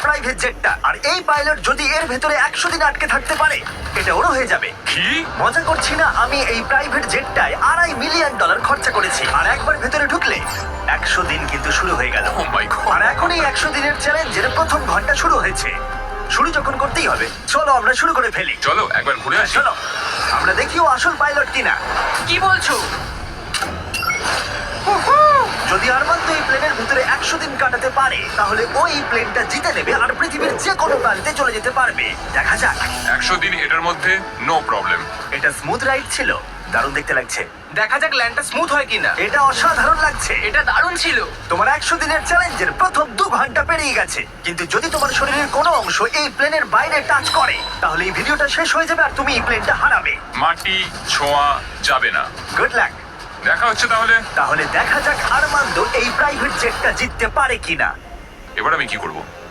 Private জেটটা, আর এই pilot যদি এর ভেতরে 100 দিন আটকে থাকতে পারে, এটা ওরও হয়ে যাবে। কি? মজা করছি না, আমি এই প্রাইভেট জেটটায় $2.5 মিলিয়ন খরচা করেছি, আর একবার ভেতরে ঢুকলে 100 দিন কিন্তু শুরু হয়ে গেল। ও মাই গড। আর এখন এই 100 দিনের চ্যালেঞ্জের প্রথম ঘন্টা শুরু হয়েছে। শুরু যখন করতেই হবে, চলো আমরা শুরু করে ফেলি। চলো একবার ঘুরে আসি। চলো আমরা দেখি ও আসল পাইলট কিনা। কি বলছো? যদি আরমান্দ এই প্লেনের ভিতরে 100 দিন কাটাতে পারে, তাহলে ও এই প্লেনটা জিতে নেবে আর পৃথিবীর যে কোনো প্রান্তে চলে যেতে পারবে। দেখা যাক। 100 দিন এটার মধ্যে নো প্রবলেম। এটা স্মুথ রাইড ছিল, দারুণ দেখতে লাগছে। দেখা যাক ল্যান্ডটা স্মুথ হয় কিনা। এটা অসাধারণ লাগছে। এটা দারুণ ছিল। তোমার 100 দিনের চ্যালেঞ্জের প্রথম 2 ঘন্টা পেরিয়ে গেছে, কিন্তু যদি তোমার শরীরের কোনো অংশ এই প্লেনের বাইরে টাচ করে, তাহলে এই ভিডিওটা শেষ হয়ে যাবে আর তুমি এই প্লেনটা হারাবে। মাটি ছোঁয়া যাবে না। Good luck. দেখা হচ্ছে তাহলে। তাহলে দেখা যাক আরমান্দ এই প্রাইভেট জেটটা জিততে পারে কিনা। এবার আমি কি করব?